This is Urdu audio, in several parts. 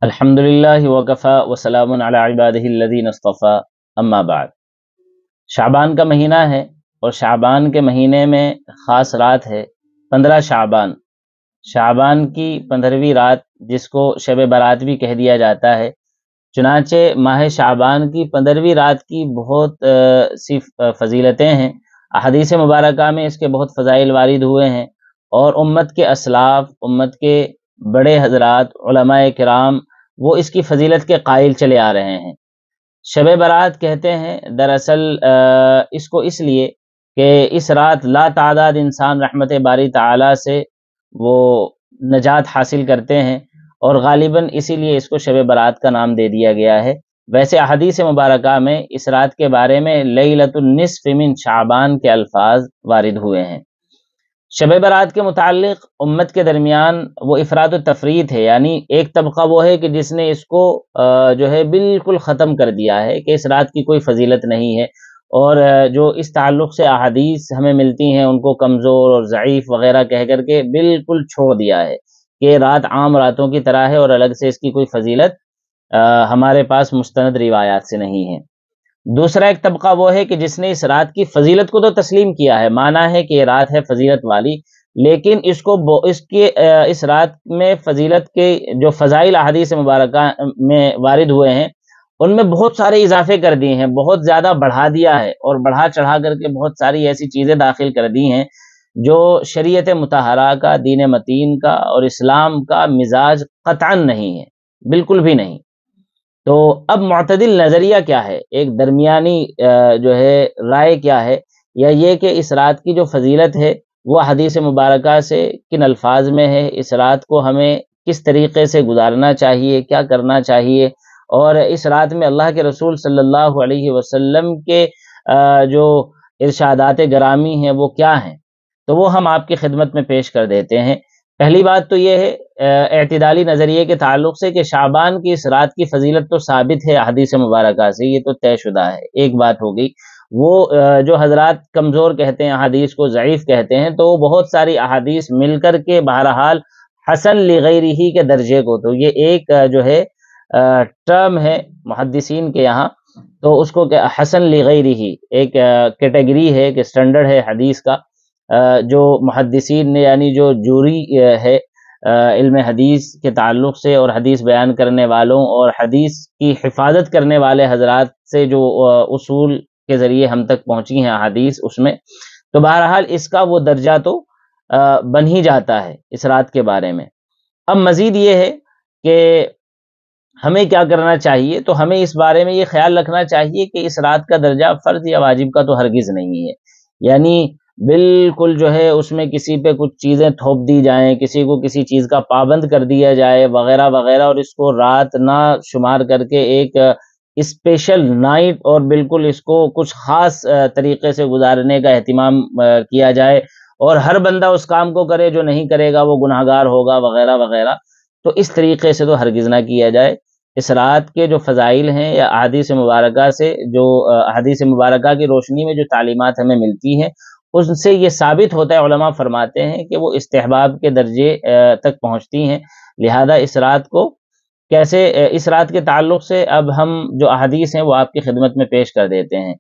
الحمدللہ وکفا وسلام علی عبادہ الذین اصطفی اما بعد۔ شعبان کا مہینہ ہے اور شعبان کے مہینے میں خاص رات ہے 15 شعبان۔ شعبان کی 15ویں رات جس کو شب برات بھی کہہ دیا جاتا ہے، چنانچہ ماہ شعبان کی 15ویں رات کی بہت سی فضیلتیں ہیں۔ احادیث مبارکہ میں اس کے بہت فضائل وارد ہوئے ہیں، اور امت کے اسلاف، امت کے بڑے حضرات، علماء کرام وہ اس کی فضیلت کے قائل چلے آ رہے ہیں۔ شب برات کہتے ہیں دراصل اس کو اس لیے کہ اس رات لا تعداد انسان رحمت باری تعالی سے وہ نجات حاصل کرتے ہیں، اور غالباً اسی لیے اس کو شب برات کا نام دے دیا گیا ہے۔ ویسے احادیث مبارکہ میں اس رات کے بارے میں لیلۃ النصف من شعبان کے الفاظ وارد ہوئے ہیں۔ شب برات کے متعلق امت کے درمیان وہ افراد و تفریط ہے، یعنی ایک طبقہ وہ ہے کہ جس نے اس کو جو ہے بالکل ختم کر دیا ہے کہ اس رات کی کوئی فضیلت نہیں ہے، اور جو اس تعلق سے احادیث ہمیں ملتی ہیں ان کو کمزور اور ضعیف وغیرہ کہہ کر کے بالکل چھوڑ دیا ہے کہ رات عام راتوں کی طرح ہے اور الگ سے اس کی کوئی فضیلت ہمارے پاس مستند روایات سے نہیں ہے۔ دوسرا ایک طبقہ وہ ہے کہ جس نے اس رات کی فضیلت کو تو تسلیم کیا ہے، مانا ہے کہ یہ رات ہے فضیلت والی، لیکن اس رات میں فضیلت کے جو فضائل احادیث مبارکہ میں وارد ہوئے ہیں ان میں بہت سارے اضافے کر دیے ہیں، بہت زیادہ بڑھا دیا ہے، اور بڑھا چڑھا کر کے بہت ساری ایسی چیزیں داخل کر دی ہیں جو شریعت مطہرہ کا، دین متین کا اور اسلام کا مزاج قطعا نہیں ہے، بالکل بھی نہیں۔ تو اب معتدل نظریہ کیا ہے، ایک درمیانی جو ہے رائے کیا ہے، یا یہ کہ اس رات کی جو فضیلت ہے وہ حدیث مبارکہ سے کن الفاظ میں ہے، اس رات کو ہمیں کس طریقے سے گزارنا چاہیے، کیا کرنا چاہیے، اور اس رات میں اللہ کے رسول صلی اللہ علیہ وسلم کے جو ارشادات گرامی ہیں وہ کیا ہیں، تو وہ ہم آپ کی خدمت میں پیش کر دیتے ہیں۔ پہلی بات تو یہ ہے اعتدالی نظریے کے تعلق سے کہ شعبان کی اس رات کی فضیلت تو ثابت ہے حدیث مبارکہ سے، یہ تو طے شدہ ہے، ایک بات ہو گئی۔ وہ جو حضرات کمزور کہتے ہیں احادیث کو، ضعیف کہتے ہیں، تو وہ بہت ساری احادیث مل کر کے بہرحال حسن لغیرہ کے درجے کو، تو یہ ایک جو ہے ٹرم ہے محدثین کے یہاں، تو اس کو حسن لغیرہ ایک کیٹیگری ہے، ایک سٹینڈرڈ ہے حدیث کا، جو محدثین نے یعنی جو جوری ہے علم حدیث کے تعلق سے، اور حدیث بیان کرنے والوں اور حدیث کی حفاظت کرنے والے حضرات سے جو اصول کے ذریعے ہم تک پہنچی ہیں حدیث، اس میں تو بہرحال اس کا وہ درجہ تو بن ہی جاتا ہے اس رات کے بارے میں۔ اب مزید یہ ہے کہ ہمیں کیا کرنا چاہیے، تو ہمیں اس بارے میں یہ خیال رکھنا چاہیے کہ اس رات کا درجہ فرض یا واجب کا تو ہرگز نہیں ہے، یعنی بالکل جو ہے اس میں کسی پہ کچھ چیزیں تھوپ دی جائیں، کسی کو کسی چیز کا پابند کر دیا جائے وغیرہ وغیرہ، اور اس کو رات نہ شمار کر کے ایک اسپیشل نائٹ اور بالکل اس کو کچھ خاص طریقے سے گزارنے کا اہتمام کیا جائے، اور ہر بندہ اس کام کو کرے، جو نہیں کرے گا وہ گناہگار ہوگا وغیرہ وغیرہ، تو اس طریقے سے تو ہرگز نہ کیا جائے۔ اس رات کے جو فضائل ہیں یا احادیث مبارکہ سے، جو احادیث مبارکہ کی روشنی میں جو تعلیمات ہمیں ملتی ہیں، ان سے یہ ثابت ہوتا ہے، علماء فرماتے ہیں کہ وہ استحباب کے درجے تک پہنچتی ہیں۔ لہذا اس رات کو کیسے، اس رات کے تعلق سے اب ہم جو احادیث ہیں وہ آپ کی خدمت میں پیش کر دیتے ہیں۔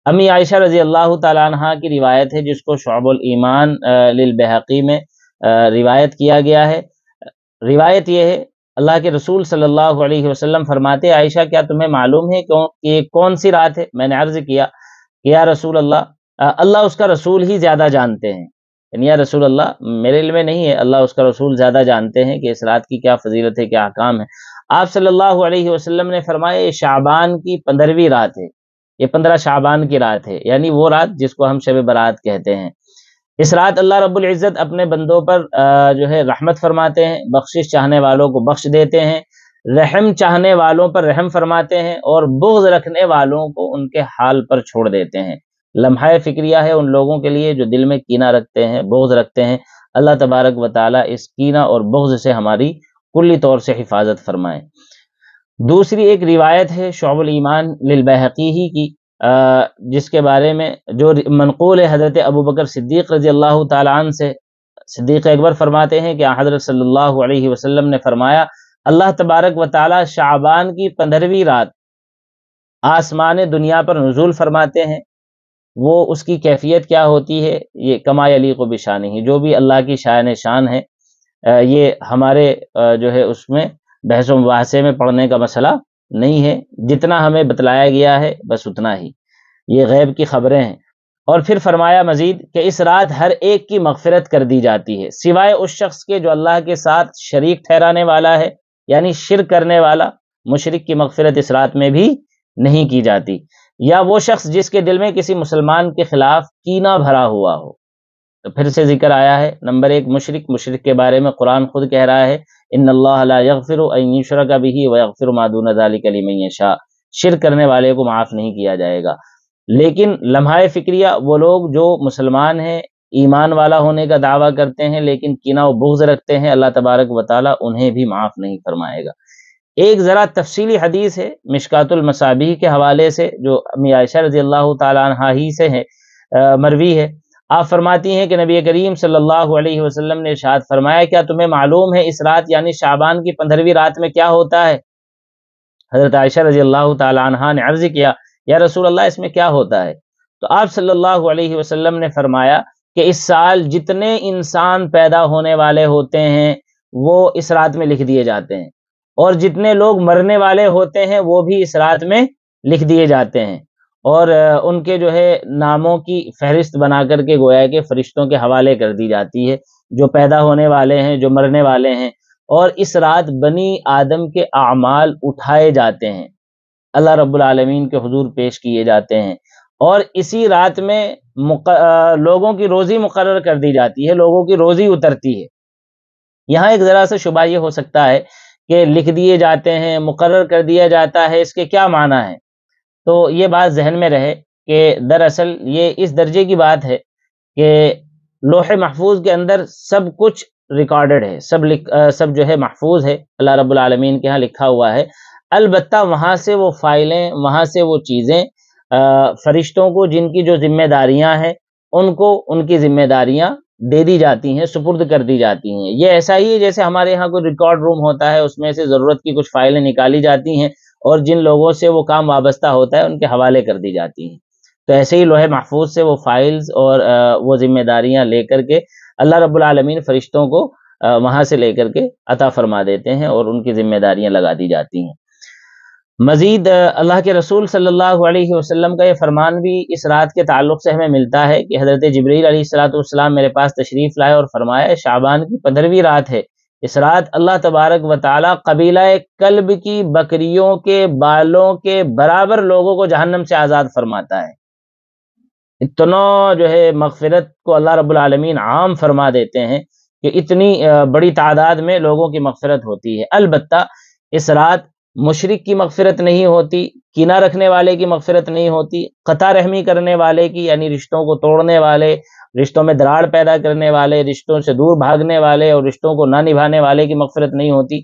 امی عائشہ رضی اللہ تعالیٰ عنہ کی روایت ہے جس کو شعب الایمان للبیہقی میں روایت کیا گیا ہے۔ روایت یہ ہے، اللہ کے رسول صلی اللہ علیہ وسلم فرماتے، عائشہ کیا تمہیں معلوم ہے کہ یہ کون سی رات ہے؟ میں نے عرض کیا کہ یا رسول اللہ اس کا رسول ہی زیادہ جانتے ہیں، یعنی یا رسول اللہ میرے علم میں نہیں ہے، اللہ اس کا رسول زیادہ جانتے ہیں کہ اس رات کی کیا فضیلت ہے، کیا احکام ہے۔ آپ صلی اللہ علیہ وسلم نے فرمایا یہ شعبان کی 15ویں رات ہے، یہ 15 شعبان کی رات ہے، یعنی وہ رات جس کو ہم شب برات کہتے ہیں۔ اس رات اللہ رب العزت اپنے بندوں پر جو ہے رحمت فرماتے ہیں، بخشش چاہنے والوں کو بخش دیتے ہیں، رحم چاہنے والوں پر رحم فرماتے ہیں، اور بغض رکھنے والوں کو ان کے حال پر چھوڑ دیتے ہیں۔ لمحہ فکریہ ہے ان لوگوں کے لیے جو دل میں کینہ رکھتے ہیں، بغض رکھتے ہیں۔ اللہ تبارک و تعالیٰ اس کینہ اور بغض سے ہماری کلی طور سے حفاظت فرمائے۔ دوسری ایک روایت ہے شعب الایمان للبیہقی ہی کی، جس کے بارے میں جو منقول ہے حضرت ابوبکر صدیق رضی اللہ تعالیٰ عنہ سے، صدیق اکبر فرماتے ہیں کہ حضرت صلی اللہ علیہ وسلم نے فرمایا، اللہ تبارک و تعالی شعبان کی 15ویں رات آسمان دنیا پر نزول فرماتے ہیں، وہ اس کی کیفیت کیا ہوتی ہے، یہ کما یلیق بشانہ، جو بھی اللہ کی شان ہے، یہ ہمارے جو ہے اس میں بحث و مباحثے میں پڑھنے کا مسئلہ نہیں ہے، جتنا ہمیں بتلایا گیا ہے بس اتنا ہی، یہ غیب کی خبریں ہیں۔ اور پھر فرمایا مزید کہ اس رات ہر ایک کی مغفرت کر دی جاتی ہے سوائے اس شخص کے جو اللہ کے ساتھ شریک ٹھہرانے والا ہے، یعنی شرک کرنے والا مشرک کی مغفرت اس رات میں بھی نہیں کی جاتی، یا وہ شخص جس کے دل میں کسی مسلمان کے خلاف کینہ بھرا ہوا ہو۔ تو پھر سے ذکر آیا ہے، نمبر 1 مشرک کے بارے میں قرآن خود کہہ رہا ہے ان اللہ لا یغفر ان یشرک بہ ویغفر ما دون ذلک لمن یشاء، شرک کرنے والے کو معاف نہیں کیا جائے گا۔ لیکن لمحہ فکریہ وہ لوگ جو مسلمان ہیں، ایمان والا ہونے کا دعویٰ کرتے ہیں لیکن کینہ و بغض رکھتے ہیں، اللہ تبارک و تعالیٰ انہیں بھی معاف نہیں فرمائے گا۔ ایک ذرا تفصیلی حدیث ہے مشکات المصابیح کے حوالے سے، جو امی عائشہ رضی اللہ تعالیٰ عنہا ہی سے ہے، مروی ہے۔ آپ فرماتی ہیں کہ نبی کریم صلی اللہ علیہ وسلم نے ارشاد فرمایا کیا تمہیں معلوم ہے اس رات یعنی شعبان کی 15ویں رات میں کیا ہوتا ہے؟ حضرت عائشہ رضی اللہ تعالی عنہا نے عرض کیا یا رسول اللہ اس میں کیا ہوتا ہے؟ تو آپ صلی اللہ علیہ وسلم نے فرمایا کہ اس سال جتنے انسان پیدا ہونے والے ہوتے ہیں وہ اس رات میں لکھ دیے جاتے ہیں، اور جتنے لوگ مرنے والے ہوتے ہیں وہ بھی اس رات میں لکھ دیے جاتے ہیں، اور ان کے جو ہے ناموں کی فہرست بنا کر کے گویا کہ فرشتوں کے حوالے کر دی جاتی ہے، جو پیدا ہونے والے ہیں، جو مرنے والے ہیں، اور اس رات بنی آدم کے اعمال اٹھائے جاتے ہیں، اللہ رب العالمین کے حضور پیش کیے جاتے ہیں، اور اسی رات میں لوگوں کی روزی مقرر کر دی جاتی ہے، لوگوں کی روزی اترتی ہے۔ یہاں ایک ذرا سا شبہ یہ ہو سکتا ہے کہ لکھ دیے جاتے ہیں، مقرر کر دیا جاتا ہے، اس کے کیا معنی ہے؟ تو یہ بات ذہن میں رہے کہ دراصل یہ اس درجے کی بات ہے کہ لوح محفوظ کے اندر سب کچھ ریکارڈڈ ہے، سب جو ہے محفوظ ہے، اللہ رب العالمین کے ہاں لکھا ہوا ہے، البتہ وہاں سے وہ فائلیں، وہاں سے وہ چیزیں فرشتوں کو جن کی جو ذمہ داریاں ہیں ان کو ان کی ذمہ داریاں دے دی جاتی ہیں، سپرد کر دی جاتی ہیں۔ یہ ایسا ہی ہے جیسے ہمارے یہاں کوئی ریکارڈ روم ہوتا ہے، اس میں سے ضرورت کی کچھ فائلیں نکالی جاتی ہیں اور جن لوگوں سے وہ کام وابستہ ہوتا ہے ان کے حوالے کر دی جاتی ہیں۔ تو ایسے ہی لوح محفوظ سے وہ فائلز اور وہ ذمہ داریاں لے کر کے اللہ رب العالمین فرشتوں کو وہاں سے لے کر کے عطا فرما دیتے ہیں اور ان کی ذمہ داریاں لگا دی جاتی ہیں۔ مزید اللہ کے رسول صلی اللہ علیہ وسلم کا یہ فرمان بھی اس رات کے تعلق سے ہمیں ملتا ہے کہ حضرت جبریل علیہ السلام میرے پاس تشریف لائے اور فرمایا شعبان کی 15ویں رات ہے، اس رات اللہ تبارک و تعالی قبیلہ کلب کی بکریوں کے بالوں کے برابر لوگوں کو جہنم سے آزاد فرماتا ہے۔ اتنا جو ہے مغفرت کو اللہ رب العالمین عام فرما دیتے ہیں کہ اتنی بڑی تعداد میں لوگوں کی مغفرت ہوتی ہے۔ البتہ اس رات مشرک کی مغفرت نہیں ہوتی، کینہ رکھنے والے کی مغفرت نہیں ہوتی، قطع رحمی کرنے والے کی یعنی رشتوں کو توڑنے والے، رشتوں میں دراڑ پیدا کرنے والے، رشتوں سے دور بھاگنے والے اور رشتوں کو نہ نبھانے والے کی مغفرت نہیں ہوتی۔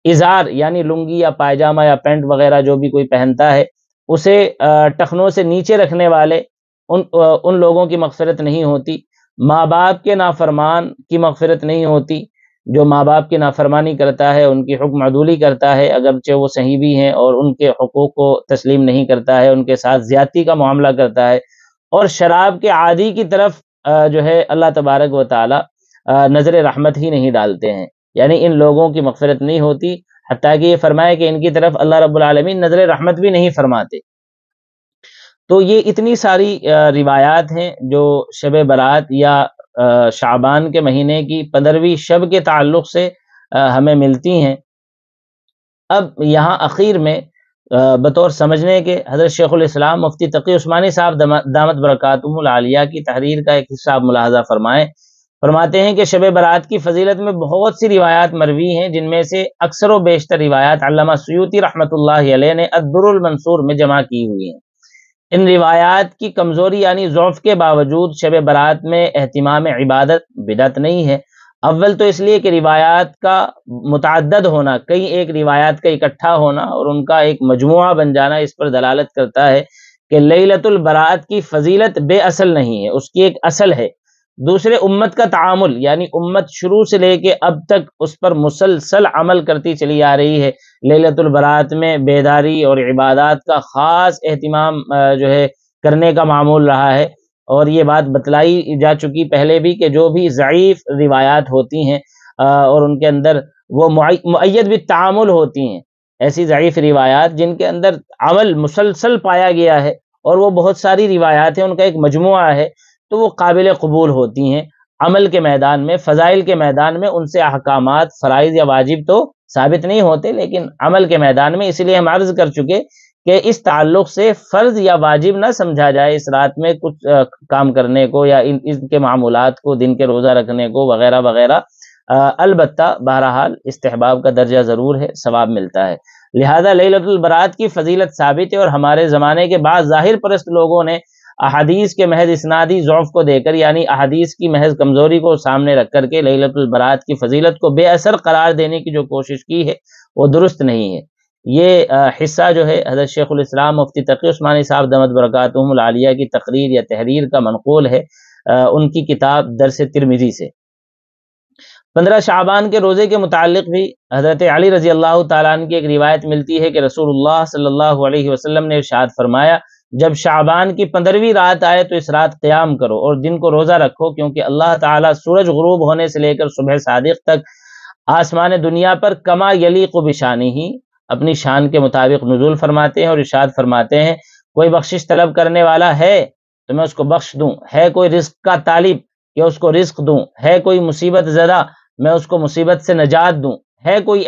ازار یعنی لنگی یا پائجامہ یا پینٹ وغیرہ جو بھی کوئی پہنتا ہے اسے ٹخنوں سے نیچے رکھنے والے ان لوگوں کی مغفرت نہیں ہوتی۔ ماں باپ کے نافرمان کی مغفرت نہیں ہوتی، جو ماں باپ کی نافرمانی کرتا ہے، ان کی حکم عدولی کرتا ہے اگرچہ وہ صحیح بھی ہیں، اور ان کے حقوق کو تسلیم نہیں کرتا ہے، ان کے ساتھ زیادتی کا معاملہ کرتا ہے، اور شراب کے عادی کی طرف جو ہے اللہ تبارک و تعالی نظر رحمت ہی نہیں ڈالتے ہیں، یعنی ان لوگوں کی مغفرت نہیں ہوتی، حتیٰ کہ یہ فرمائے کہ ان کی طرف اللہ رب العالمین نظر رحمت بھی نہیں فرماتے۔ تو یہ اتنی ساری روایات ہیں جو شب برات یا شعبان کے مہینے کی 15ویں شب کے تعلق سے ہمیں ملتی ہیں۔ اب یہاں اخیر میں بطور سمجھنے کے حضرت شیخ الاسلام مفتی تقی عثمانی صاحب دامت برکاتہم العالیہ کی تحریر کا ایک حصہ ملاحظہ فرماتے ہیں کہ شب برات کی فضیلت میں بہت سی روایات مروی ہیں، جن میں سے اکثر و بیشتر روایات علامہ سیوطی رحمۃ اللہ علیہ نے الدر المنصور میں جمع کی ہوئی ہیں۔ ان روایات کی کمزوری یعنی ضعف کے باوجود شب برات میں اہتمام عبادت بدعت نہیں ہے۔ اول تو اس لیے کہ روایات کا متعدد ہونا، کئی ایک روایات کا اکٹھا ہونا اور ان کا ایک مجموعہ بن جانا اس پر دلالت کرتا ہے کہ لیلۃ البراءت کی فضیلت بے اصل نہیں ہے، اس کی ایک اصل ہے، دوسرے امت کا تعامل، یعنی امت شروع سے لے کے اب تک اس پر مسلسل عمل کرتی چلی آ رہی ہے۔ لیلۃ البرات میں بیداری اور عبادات کا خاص اہتمام جو ہے کرنے کا معمول رہا ہے، اور یہ بات بتلائی جا چکی پہلے بھی کہ جو بھی ضعیف روایات ہوتی ہیں اور ان کے اندر وہ مؤید بالتعامل ہوتی ہیں، ایسی ضعیف روایات جن کے اندر عمل مسلسل پایا گیا ہے، اور وہ بہت ساری روایات ہیں، ان کا ایک مجموعہ ہے، تو وہ قابل قبول ہوتی ہیں۔ عمل کے میدان میں، فضائل کے میدان میں ان سے احکامات فرائض یا واجب تو ثابت نہیں ہوتے، لیکن عمل کے میدان میں، اسی لیے ہم عرض کر چکے کہ اس تعلق سے فرض یا واجب نہ سمجھا جائے اس رات میں کچھ کام کرنے کو، یا ان کے معمولات کو، دن کے روزہ رکھنے کو وغیرہ وغیرہ۔ البتہ بہرحال استحباب کا درجہ ضرور ہے، ثواب ملتا ہے۔ لہذا لیلۃ البرات کی فضیلت ثابت ہے، اور ہمارے زمانے کے بعض ظاہر پرست لوگوں نے احادیث کے محض اسنادی ضعف کو دے کر، یعنی احادیث کی محض کمزوری کو سامنے رکھ کر کے لیلۃ البرات کی فضیلت کو بے اثر قرار دینے کی جو کوشش کی ہے وہ درست نہیں ہے۔ یہ حصہ جو ہے حضرت شیخ الاسلام مفتی تقی عثمانی صاحب دامت برکاتہم العالیہ کی تقریر یا تحریر کا منقول ہے ان کی کتاب درس ترمذی سے۔ 15 شعبان کے روزے کے متعلق بھی حضرت علی رضی اللہ تعالیٰ عنہ کی ایک روایت ملتی ہے کہ رسول اللہ صلی اللہ علیہ وسلم نے ارشاد فرمایا، جب شعبان کی 15ویں رات آئے تو اس رات قیام کرو اور دن کو روزہ رکھو، کیونکہ اللہ تعالیٰ سورج غروب ہونے سے لے کر صبح صادق تک آسمان دنیا پر کما یلیق بشانہ ہی اپنی شان کے مطابق نزول فرماتے ہیں، اور ارشاد فرماتے ہیں کوئی بخشش طلب کرنے والا ہے تو میں اس کو بخش دوں، ہے کوئی رزق کا طالب کہ اس کو رزق دوں، ہے کوئی مصیبت زدہ میں اس کو مصیبت سے نجات دوں، ہے کوئی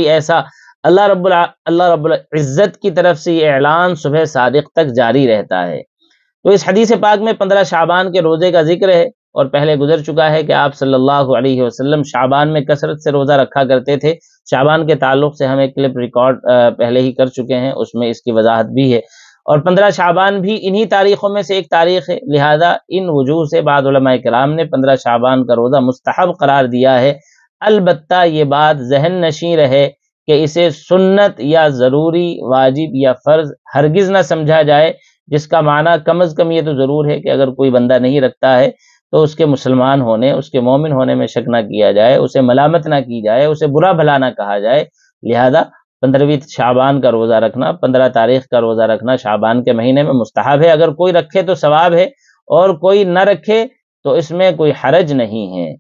ایسا اللہ رب العزت کی طرف سے یہ اعلان صبح صادق تک جاری رہتا ہے۔ تو اس حدیث پاک میں 15 شعبان کے روزے کا ذکر ہے، اور پہلے گزر چکا ہے کہ آپ صلی اللہ علیہ وسلم شعبان میں کثرت سے روزہ رکھا کرتے تھے۔ شعبان کے تعلق سے ہم ایک کلپ ریکارڈ پہلے ہی کر چکے ہیں، اس میں اس کی وضاحت بھی ہے، اور 15 شعبان بھی انہی تاریخوں میں سے ایک تاریخ ہے، لہذا ان وجوہ سے بعض علماء کرام نے 15 شعبان کا روزہ مستحب قرار دیا ہے۔ البتہ یہ بات ذہن نشیں رہے کہ اسے سنت یا ضروری، واجب یا فرض ہرگز نہ سمجھا جائے، جس کا معنی کم از کم یہ تو ضرور ہے کہ اگر کوئی بندہ نہیں رکھتا ہے تو اس کے مسلمان ہونے، اس کے مومن ہونے میں شک نہ کیا جائے، اسے ملامت نہ کی جائے، اسے برا بھلا نہ کہا جائے۔ لہذا 15ویں شعبان کا روزہ رکھنا، 15 تاریخ کا روزہ رکھنا شعبان کے مہینے میں مستحب ہے، اگر کوئی رکھے تو ثواب ہے، اور کوئی نہ رکھے تو اس میں کوئی حرج نہیں ہے۔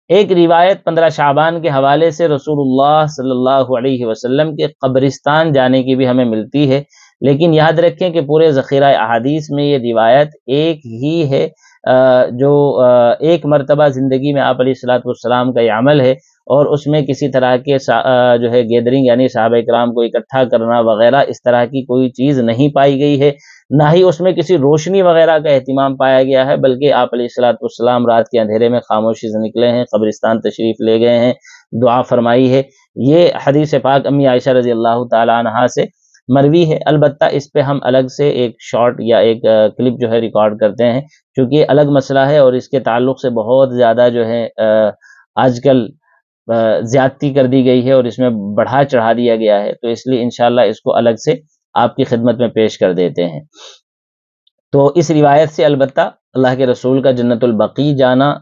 ایک روایت 15 شعبان کے حوالے سے رسول اللہ صلی اللہ علیہ وسلم کے قبرستان جانے کی بھی ہمیں ملتی ہے، لیکن یاد رکھیں کہ پورے ذخیرہ احادیث میں یہ روایت ایک ہی ہے، جو ایک مرتبہ زندگی میں آپ علیہ الصلوۃ والسلام کا یہ عمل ہے، اور اس میں کسی طرح کے جو ہے گیدرنگ، یعنی صحابہ کرام کو اکٹھا کرنا وغیرہ اس طرح کی کوئی چیز نہیں پائی گئی ہے، نہ ہی اس میں کسی روشنی وغیرہ کا اہتمام پایا گیا ہے، بلکہ آپ علیہ الصلوۃ والسلام رات کے اندھیرے میں خاموشی سے نکلے ہیں، قبرستان تشریف لے گئے ہیں، دعا فرمائی ہے۔ یہ حدیث پاک امی عائشہ رضی اللہ تعالی عنہا سے مروی ہے۔ البتہ اس پہ ہم الگ سے ایک شارٹ یا ایک کلپ جو ہے ریکارڈ کرتے ہیں، چونکہ یہ الگ مسئلہ ہے، اور اس کے تعلق سے بہت زیادہ جو ہے آج کل زیادتی کر دی گئی ہے، اور اس میں بڑھا چڑھا دیا گیا ہے، تو اس لیے انشاءاللہ اس کو الگ سے آپ کی خدمت میں پیش کر دیتے ہیں۔ تو اس روایت سے البتہ اللہ کے رسول کا جنت البقیع جانا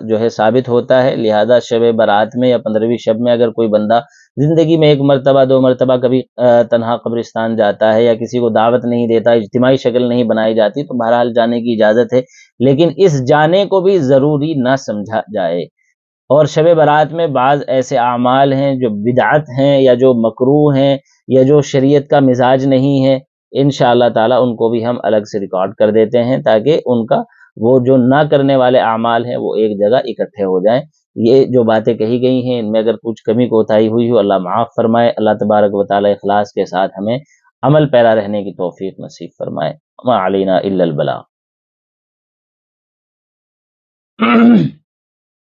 جو ہے ثابت ہوتا ہے، لہذا شب برات میں یا 15ویں شب میں اگر کوئی بندہ زندگی میں ایک مرتبہ 2 مرتبہ کبھی تنہا قبرستان جاتا ہے، یا کسی کو دعوت نہیں دیتا، اجتماعی شکل نہیں بنائی جاتی، تو بہرحال جانے کی اجازت ہے، لیکن اس جانے کو بھی ضروری نہ سمجھا جائے۔ اور شب برات میں بعض ایسے اعمال ہیں جو بدعت ہیں، یا جو مکروہ ہیں، یا جو شریعت کا مزاج نہیں ہے، انشاءاللہ تعالیٰ ان کو بھی ہم الگ سے ریکارڈ کر دیتے ہیں، تاکہ ان کا وہ جو نہ کرنے والے اعمال ہیں وہ ایک جگہ اکٹھے ہو جائیں۔ یہ جو باتیں کہی گئی ہیں ان میں اگر کچھ کمی کوتاہی ہوئی ہو اللہ معاف فرمائے، اللہ تبارک و تعالیٰ اخلاص کے ساتھ ہمیں عمل پیرا رہنے کی توفیق نصیب فرمائے۔ وما علینا الا البلاغ۔